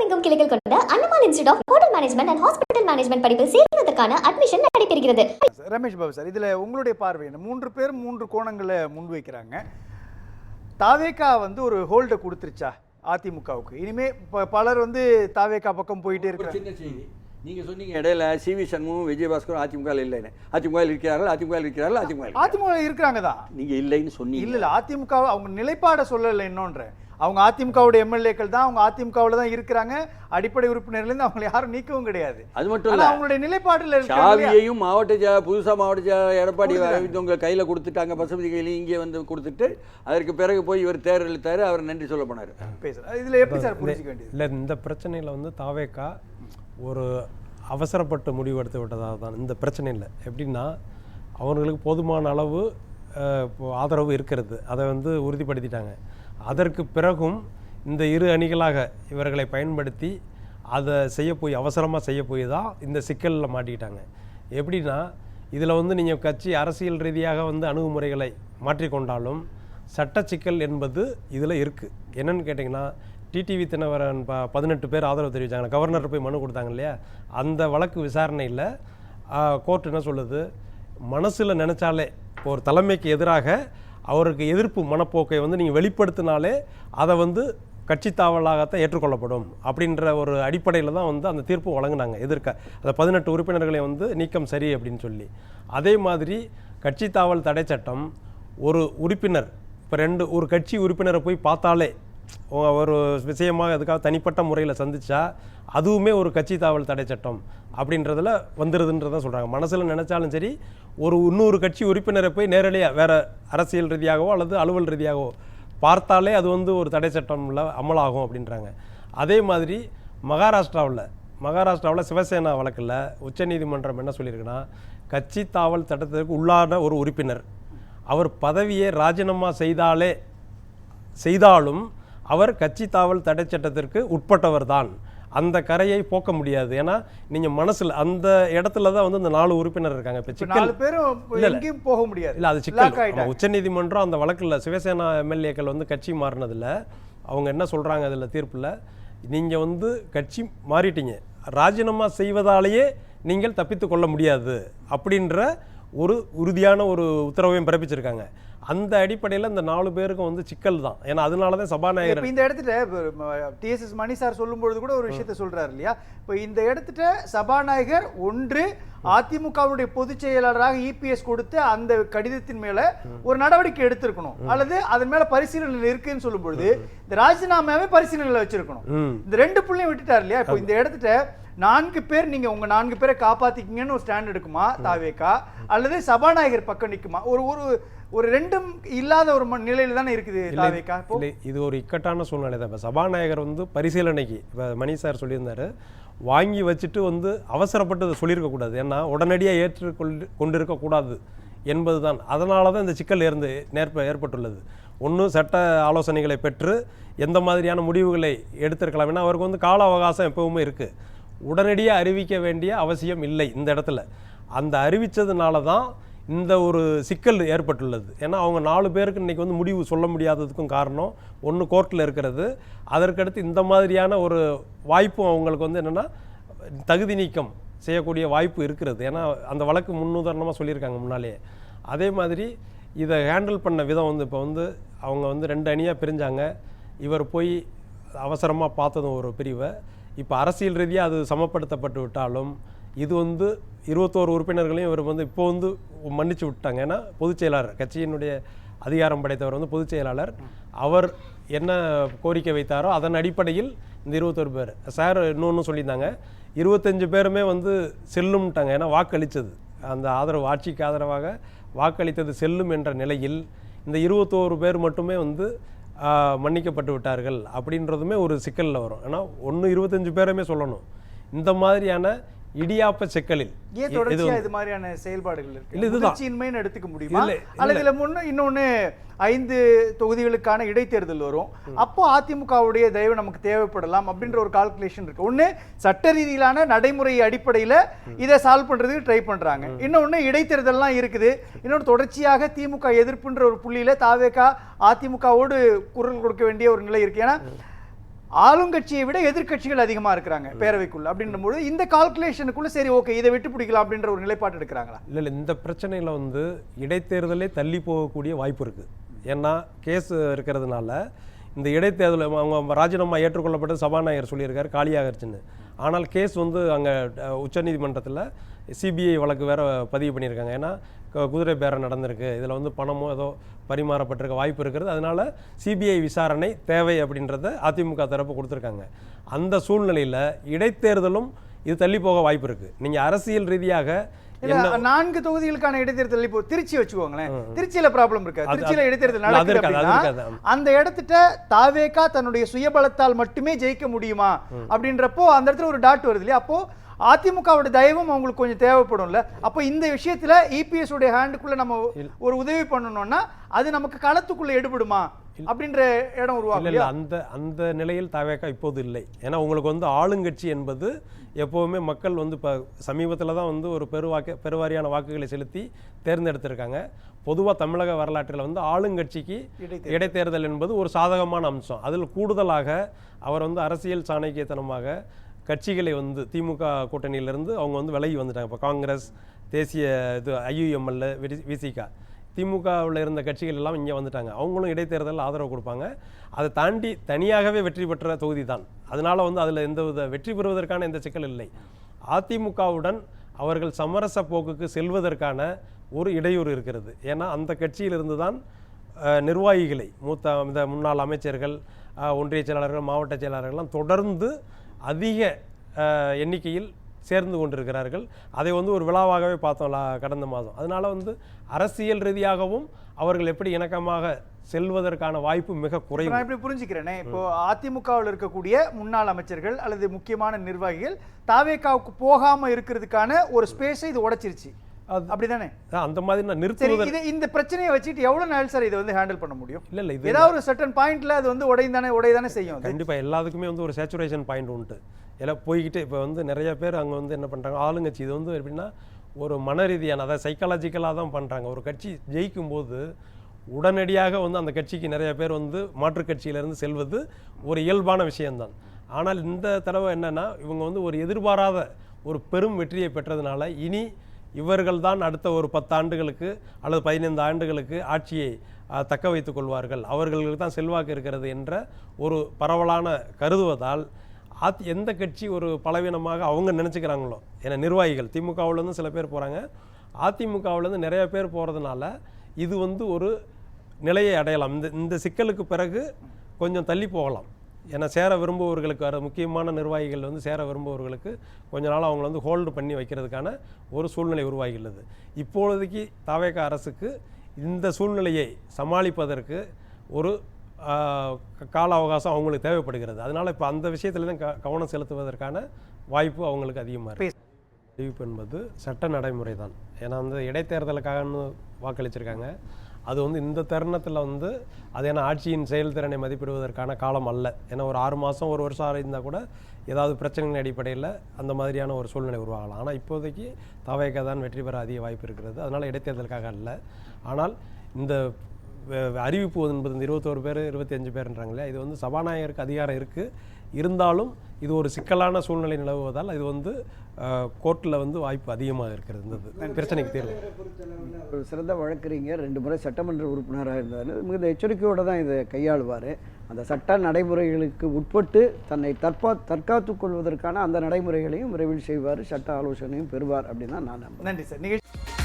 தமிழகமெங்கும் கிளைகள் கொண்ட Annamal institute of hotel management and hospital management படிப்பில் சேர்வதற்கான அட்மிஷன் நடைபெறுகிறது. ரமேஷ் பாபு சார், இதுல உங்களுடைய பார்வை என்ன? 3 பேர் 3 கோணங்களை முன்வைக்கிறாங்க. தாவேகா ஒரு ஹோல்டை கொடுத்துருச்சா அதிமுகவுக்கு? இனிமே பலர் தாவேகா பக்கம் போயிட்டே இருக்காங்க. சின்ன செய்தி, நீங்க சொன்னீங்க இடையில சிவி சண்முகம் விஜயபாஸ்கர் அதிமுக இல்லைன்னு. அதிமுக இருக்கிறார்கள், அதிமுக இருக்கிறாங்க தான். நீங்க இல்லைன்னு சொன்னீங்க. இல்ல, அதிமுக அவங்க நிலைப்பாட சொல்லல. இன்னொன்று, அவங்க அதிமுகவுடைய எம்எல்ஏக்கள் தான், அவங்க அதிமுகவில் தான் இருக்கிறாங்க. அடிப்படை உறுப்பினர்லேருந்து அவங்க யாரும் நீக்கவும் கிடையாது. அது மட்டும் இல்ல, அவங்களுடைய நிலைப்பாட்டில் சாவியையும் புதுசா மாவட்ட எடப்பாடி உங்க கையில கொடுத்துட்டாங்க, பசுபதி கையிலையும் இங்கே கொடுத்துட்டு அதற்கு பிறகு போய் இவர் தேர் இழுத்தாரு, அவர் நன்றி சொல்ல போனாரு. இதுல எப்படி சார் புரிஞ்சுக்க வேண்டியது? இல்லை, இந்த பிரச்சனையில் தாவேகா ஒரு அவசரப்பட்டு முடிவெடுத்து விட்டதாக தான் இந்த பிரச்சனை. இல்லை எப்படின்னா, அவர்களுக்கு போதுமான அளவு ஆதரவு இருக்கிறது, அதை உறுதிப்படுத்திட்டாங்க. அதற்கு பிறகும் இந்த இரு அணிகளாக இவர்களை பயன்படுத்தி அதை அவசரமாக செய்ய போய் தான் இந்த சிக்கலில் மாட்டிக்கிட்டாங்க. எப்படின்னா, இதில் நீங்கள் கட்சி அரசியல் ரீதியாக அணுகுமுறைகளை மாற்றிக்கொண்டாலும் சட்ட சிக்கல் என்பது இதில் இருக்குது. என்னென்னு கேட்டிங்கன்னா, டிடிவி தினகரன் 18 பேர் ஆதரவு தெரிவித்தாங்க, கவர்னர் போய் மனு கொடுத்தாங்க இல்லையா? அந்த வழக்கு விசாரணையில் கோர்ட் என்ன சொல்லுது, மனசில் நினச்சாலே ஒரு தலைமைக்கு எதிராக அவருக்கு எதிர்ப்பு மனப்போக்கை நீங்கள் வெளிப்படுத்தினாலே அதை கட்சி தாவலாகத்தான் ஏற்றுக்கொள்ளப்படும் அப்படின்ற ஒரு அடிப்படையில் தான் அந்த தீர்ப்பு வழங்கினாங்க. அந்த 18 உறுப்பினர்களை நீக்கம் சரி அப்படின்னு சொல்லி. அதே மாதிரி கட்சி தாவல் தடை சட்டம் ஒரு உறுப்பினர் இப்போ ஒரு கட்சி உறுப்பினரை போய் பார்த்தாலே ஒரு விஷயமாக அதுக்காக தனிப்பட்ட முறையில் சந்திச்சா அதுவுமே ஒரு கட்சி தாவல் தடை சட்டம் அப்படின்றதில் வந்துடுதுன்றதான் சொல்கிறாங்க. மனசில் நினச்சாலும் சரி, ஒரு இன்னொரு கட்சி உறுப்பினரை போய் நேரடியாக வேறு அரசியல் ரீதியாகவோ அல்லது அலுவல் ரீதியாகவோ பார்த்தாலே அது ஒரு தடை சட்டம்ல அமலாகும் அப்படின்றாங்க. அதே மாதிரி மகாராஷ்டிராவில் சிவசேனா வழக்கில் உச்சநீதிமன்றம் என்ன சொல்லியிருக்குன்னா, கட்சி தாவல் சட்டத்திற்கு உள்ளான ஒரு உறுப்பினர் அவர் பதவியை ராஜினாமா செய்தாலும் அவர் கட்சி தாவல் தடை சட்டத்திற்கு உட்பட்டவர் தான், அந்த கரையை போக்க முடியாது. ஏன்னா நீங்கள் மனசில் அந்த இடத்துல தான் இந்த 4 உறுப்பினர் இருக்காங்க. இப்போ சிக்கல் போக முடியாது. இல்லை, அது சிக்கல். உச்சநீதிமன்றம் அந்த வழக்கில் சிவசேனா எம்எல்ஏக்கள் கட்சி மாறினதில் அவங்க என்ன சொல்கிறாங்க, அதில் தீர்ப்பில், நீங்கள் கட்சி மாறிட்டீங்க, ராஜினாமா செய்வதாலேயே நீங்கள் தப்பித்து கொள்ள முடியாது அப்படின்ற ஒரு உறுதியான ஒரு உத்தரவையும் பிறப்பிச்சிருக்காங்க. அந்த அடிப்படையில் இந்த 4 பேருக்கும் சிக்கல் தான். ஏன்னா அதனால தான் சபாநாயகர் இந்த இடத்துல டிஎஸ்எஸ் மணி சார் சொல்லும்பொழுது கூட ஒரு விஷயத்த சொல்றாரு இல்லையா? இப்போ இந்த இடத்துல சபாநாயகர் ஒன்று அதிமுகவுடைய பொதுச் செயலாளராக இபிஎஸ் கொடுத்து அந்த கடிதத்தின் மேல ஒரு நடவடிக்கை எடுத்திருக்கணும், அல்லது அதன் மேல பரிசீலனை இருக்குன்னு சொல்லும் பொழுது இந்த ராஜினாமாவே பரிசீலனையில வச்சிருக்கணும். இந்த 2 புள்ளையும் விட்டுட்டார் இல்லையா? இப்போ இந்த இடத்துல 4 பேர் நீங்க உங்க 4 பேரை காப்பாத்திக்கிங்கன்னு ஒரு ஸ்டாண்ட் எடுக்குமா தாவேகா, அல்லது சபாநாயகர் பக்கம் நிற்குமா? ஒரு ரெண்டும் இல்லாத ஒரு நிலையில தானே இருக்குது தாவேகா. இது ஒரு இக்கட்டான சூழ்நிலை தான். இப்போ சபாநாயகர் பரிசீலனைக்கு இப்போ மணி சார் சொல்லியிருந்தாரு, வாங்கி வச்சுட்டு அவசரப்பட்டு சொல்லியிருக்கக்கூடாது, ஏன்னா உடனடியாக கொண்டிருக்கக்கூடாது என்பது தான். அதனால தான் இந்த சிக்கல் ஏற்பட்டுள்ளது. ஒன்று, சட்ட ஆலோசனைகளை பெற்று எந்த மாதிரியான முடிவுகளை எடுத்திருக்கலாம். ஏன்னா அவருக்கு கால அவகாசம் எப்பவுமே இருக்குது, உடனடியாக அறிவிக்க வேண்டிய அவசியம் இல்லை இந்த இடத்துல. அந்த அறிவித்ததுனால தான் இந்த ஒரு சிக்கல் ஏற்பட்டுள்ளது. ஏன்னா அவங்க 4 பேருக்கு இன்றைக்கி முடிவு சொல்ல முடியாததுக்கும் காரணம் ஒன்று கோர்ட்டில் இருக்கிறது, அதற்கடுத்து இந்த மாதிரியான ஒரு வாய்ப்பும் அவங்களுக்கு என்னென்னா தகுதி நீக்கம் செய்யக்கூடிய வாய்ப்பு இருக்கிறது. ஏன்னா அந்த வழக்கு முன்னுதாரணமாக சொல்லியிருக்காங்க முன்னாலே. அதே மாதிரி இதை ஹேண்டில் பண்ண விதம் இப்போ அவங்க 2 அணியாக பிரிஞ்சாங்க. இவர் போய் அவசரமாக பார்த்ததும் ஒரு பிரிவை, இப்போ அரசியல் ரீதியாக அது சமப்படுத்தப்பட்டு விட்டாலும் இது 21 உறுப்பினர்களையும் இவர் இப்போ மன்னிச்சு விட்டாங்க. ஏன்னா பொதுச் செயலாளர், கட்சியினுடைய அதிகாரம் படைத்தவர் பொதுச் செயலாளர், அவர் என்ன கோரிக்கை வைத்தாரோ அதன் அடிப்படையில் இந்த 21 பேர் சார் இன்னொன்று சொல்லியிருந்தாங்க, 25 பேருமே செல்லும்ட்டாங்க. ஏன்னா வாக்களித்தது, அந்த ஆட்சிக்கு ஆதரவாக வாக்களித்தது செல்லும் என்ற நிலையில் இந்த 21 பேர் மட்டுமே மன்னிக்கப்பட்டு விட்டார்கள் அப்படின்றதுமே ஒரு சிக்கலில் வரும். ஏன்னா 25 பேருமே சொல்லணும். இந்த மாதிரியான இடியாப்ப சிக்கலில் இது மாதிரியான செயல்பாடுகள் இருக்கு. எடுத்துக்க முடியுமா? அல்லது இன்னொன்னு 5 தொகுதிகளுக்கான இடைத்தேர்தல் வரும், அப்போ அதிமுகவுடைய தயவு நமக்கு தேவைப்படலாம் அப்படின்ற ஒரு கால்குலேஷன் இருக்கு. ஒண்ணு சட்ட ரீதியிலான நடைமுறை அடிப்படையில் இதை சால்வ் பண்றதுக்கு ட்ரை பண்றாங்க. இன்னொன்னு இடைத்தேர்தல்லாம் இருக்குது. இன்னொன்று தொடர்ச்சியாக திமுக எதிர்ப்புன்ற ஒரு புள்ளியில தாவேகா அதிமுகவோடு குரல் கொடுக்க வேண்டிய ஒரு நிலை இருக்கு. ஏன்னா ஆளுங்கட்சியை விட எதிர்க்கட்சிகள் அதிகமா இருக்கிறாங்க பேரவைக்குள்ள அப்படின்னும்போது இந்த கால்குலேஷனுக்குள்ள சரி ஓகே இதை விட்டு பிடிக்கலாம் அப்படின்ற ஒரு நிலைப்பாடு எடுக்கிறாங்களா? இல்லை இந்த பிரச்சனையில் வந்து இடைத்தேர்தலே தள்ளி போகக்கூடிய வாய்ப்பு இருக்குது. ஏன்னா கேஸ் இருக்கிறதுனால இந்த இடைத்தேர்தல் அவங்க ராஜினாமா ஏற்றுக்கொள்ளப்பட்டு சபாநாயகர் சொல்லியிருக்காரு காலியாகிருச்சுன்னு. ஆனால் கேஸ் வந்து அங்கே உச்சநீதிமன்றத்தில் சிபிஐ வழக்கு வேற பதிவு பண்ணியிருக்காங்க. ஏன்னா குதிரை பேரம் நடந்திருக்கு, இதில் வந்து பணமோ ஏதோ பரிமாறப்பட்டிருக்க வாய்ப்பு இருக்கிறது. அதனால சிபிஐ விசாரணை தேவை அப்படின்றத அதிமுக தரப்பு கொடுத்துருக்காங்க. அந்த சூழ்நிலையில் இடைத்தேர்தலும் இது தள்ளி போக வாய்ப்பு இருக்குது. நீங்கள் அரசியல் ரீதியாக 4 தொகுதிகளுக்கான இடைத்தேர்தல் இப்போ திருச்சி வச்சுக்கோங்களேன், திருச்சியில ப்ராப்ளம் இருக்கு. திருச்சியில இடைத்தேர்தல் நடக்குது அப்படின்னா அந்த இடத்துட்ட தாவேகா தன்னுடைய சுயபலத்தால் மட்டுமே ஜெயிக்க முடியுமா அப்படின்றப்போ அந்த இடத்துல ஒரு டாட் வருது இல்லையா? அப்போ அதிமுகவோட தயவும் அவங்களுக்கு கொஞ்சம் தேவைப்படும்ல. அப்போ இந்த விஷயத்துல இபிஎஸ் உடைய ஹேண்டுக்குள்ள நம்ம ஒரு உதவி பண்ணணும்னா அது நமக்கு களத்துக்குள்ள எடுபடுமா அப்படின்ற இடம் உருவாகும். அந்த நிலையில் தாவேகா இப்போது இல்லை. ஏன்னா உங்களுக்கு வந்து ஆளுங்கட்சி என்பது எப்போவுமே மக்கள் வந்து இப்போ சமீபத்தில் தான் வந்து ஒரு பெருவாரியான வாக்குகளை செலுத்தி தேர்ந்தெடுத்திருக்காங்க. பொதுவாக தமிழக வரலாற்றில் வந்து ஆளுங்கட்சிக்கு இடைத்தேர்தல் என்பது ஒரு சாதகமான அம்சம். அதில் கூடுதலாக அவர் வந்து அரசியல் சாணக்கியத்தனமாக கட்சிகளை வந்து திமுக கூட்டணியிலிருந்து அவங்க வந்து விலகி வந்துட்டாங்க. இப்போ காங்கிரஸ், தேசிய இது ஐயுஎம்எல், விசிகா, திமுகவில் இருந்த கட்சிகள் எல்லாம் இங்கே வந்துட்டாங்க. அவங்களும் இடைத்தேர்தலில் ஆதரவு கொடுப்பாங்க. அதை தாண்டி தனியாகவே வெற்றி பெற்ற தொகுதி தான். அதனால் வந்து அதில் எந்தவித வெற்றி பெறுவதற்கான எந்த சிக்கல் இல்லை. அதிமுகவுடன் அவர்கள் சமரச போக்குக்கு செல்வதற்கான ஒரு இடையூறு இருக்கிறது. ஏன்னா அந்த கட்சியிலிருந்து தான் நிர்வாகிகளை இந்த முன்னாள் அமைச்சர்கள், ஒன்றிய செயலாளர்கள், மாவட்ட செயலாளர்கள்லாம் தொடர்ந்து அதிக எண்ணிக்கையில் சேர்ந்து கொண்டிருக்கிறார்கள். அதை வந்து ஒரு விழாவாகவே பார்த்தோம் கடந்த மாதம். அதனால் வந்து அரசியல் ரீதியாகவும் அவர்கள் எப்படி இணக்கமாக செல்வதற்கான வாய்ப்பு மிக குறைவு. நான் இப்படி புரிஞ்சுக்கிறேனே, இப்போ அதிமுகவில் இருக்கக்கூடிய முன்னாள் அமைச்சர்கள் அல்லது முக்கியமான நிர்வாகிகள் தாவேகாவுக்கு போகாம இருக்கிறதுக்கான ஒரு ஸ்பேஸை இது உடைச்சிருச்சு, அப்படிதானே? அந்த மாதிரி நான் நிறுத்துவது. இந்த பிரச்சனையை வச்சுட்டு எவ்வளவு நாள் சார் இதை வந்து ஹேண்டில் பண்ண முடியும்? இல்ல இது ஏதாவது ஒரு சர்டன் பாயிண்ட்ல அது வந்து உடையதானே செய்யும். கண்டிப்பா எல்லாத்துக்குமே வந்து ஒரு சேச்சுரேஷன் பாயிண்ட் உண்டு. எல்லாம் போய்கிட்டு இப்போ வந்து நிறைய பேர் அங்கே வந்து என்ன பண்ணுறாங்க, ஆளுங்கட்சி இது வந்து எப்படின்னா ஒரு மன ரீதியான, அதாவது சைக்காலஜிக்கலாக தான் பண்ணுறாங்க. ஒரு கட்சி ஜெயிக்கும் போது உடனடியாக வந்து அந்த கட்சிக்கு நிறைய பேர் வந்து மாற்றுக் கட்சியிலேருந்து செல்வது ஒரு இயல்பான விஷயம்தான். ஆனால் இந்த தடவை என்னென்னா இவங்க வந்து ஒரு எதிர்பாராத ஒரு பெரும் வெற்றியை பெற்றதுனால இனி இவர்கள் தான் அடுத்த ஒரு 10 ஆண்டுகளுக்கு அல்லது 15 ஆண்டுகளுக்கு ஆட்சியை தக்க வைத்துக் கொள்வார்கள், அவர்களுக்கு தான் செல்வாக்கு இருக்கிறது என்ற ஒரு பரவலான கருதுவதால் எந்த கட்சி ஒரு பலவீனமாக அவங்க நினச்சிக்கிறாங்களோ, ஏன்னா நிர்வாகிகள் திமுகவிலேருந்து சில பேர் போகிறாங்க, அதிமுகவிலேருந்து நிறைய பேர் போகிறதுனால இது வந்து ஒரு நிலையை அடையலாம். இந்த சிக்கலுக்கு பிறகு கொஞ்சம் தள்ளி போகலாம். ஏன்னா சேர விரும்புபவர்களுக்கு வர முக்கியமான நிர்வாகிகள் வந்து சேர விரும்புபவர்களுக்கு கொஞ்ச நாள் அவங்கள வந்து ஹோல்டு பண்ணி வைக்கிறதுக்கான ஒரு சூழ்நிலை உருவாகியுள்ளது. இப்பொழுதைக்கு தாவேகா அரசுக்கு இந்த சூழ்நிலையை சமாளிப்பதற்கு ஒரு கால அவகாசம் அவங்களுக்கு தேவைப்படுகிறது. அதனால் இப்போ அந்த விஷயத்தில் தான் கவனம் செலுத்துவதற்கான வாய்ப்பு அவங்களுக்கு அதிகமாக இருக்குது. அறிவிப்பு என்பது சட்ட நடைமுறை தான். ஏன்னா வந்து இடைத்தேர்தலுக்காகன்னு வாக்களிச்சிருக்காங்க. அது வந்து இந்த தருணத்தில் வந்து அது ஏன்னா ஆட்சியின் செயல்திறனை மதிப்பிடுவதற்கான காலம் அல்ல. ஏன்னா ஒரு 6 மாதம் 1 வருஷம் இருந்தால் கூட ஏதாவது பிரச்சனைகளின் அடிப்படையில் அந்த மாதிரியான ஒரு சூழ்நிலை உருவாகலாம். ஆனால் இப்போதைக்கு தாவேகா தான் வெற்றி பெற அதிக வாய்ப்பு இருக்கிறது. அதனால் இடைத்தேர்தலுக்காக அல்ல. ஆனால் இந்த அறிவிப்பு என்பது இந்த 21 பேர் 25 பேர்ன்றாங்க இல்லையா, இது வந்து சபாநாயகருக்கு அதிகாரம் இருக்குது. இருந்தாலும் இது ஒரு சிக்கலான சூழ்நிலை நிலவுவதால் இது வந்து கோர்ட்டில் வந்து வாய்ப்பு அதிகமாக இருக்கிறது. இந்த பிரச்சனைக்கு தீர்வு. ஒரு சிறந்த வழக்கறிஞர் 2 முறை சட்டமன்ற உறுப்பினராக இருந்தார். மிகுந்த எச்சரிக்கையோடு தான் இதை கையாளுவார். அந்த சட்ட நடைமுறைகளுக்கு உட்பட்டு தன்னை தற்காத்துக் கொள்வதற்கான அந்த நடைமுறைகளையும் விரைவில் செய்வார், சட்ட ஆலோசனையும் பெறுவார் அப்படின்னு தான் நான் நம்புகிறேன். நன்றி சார்.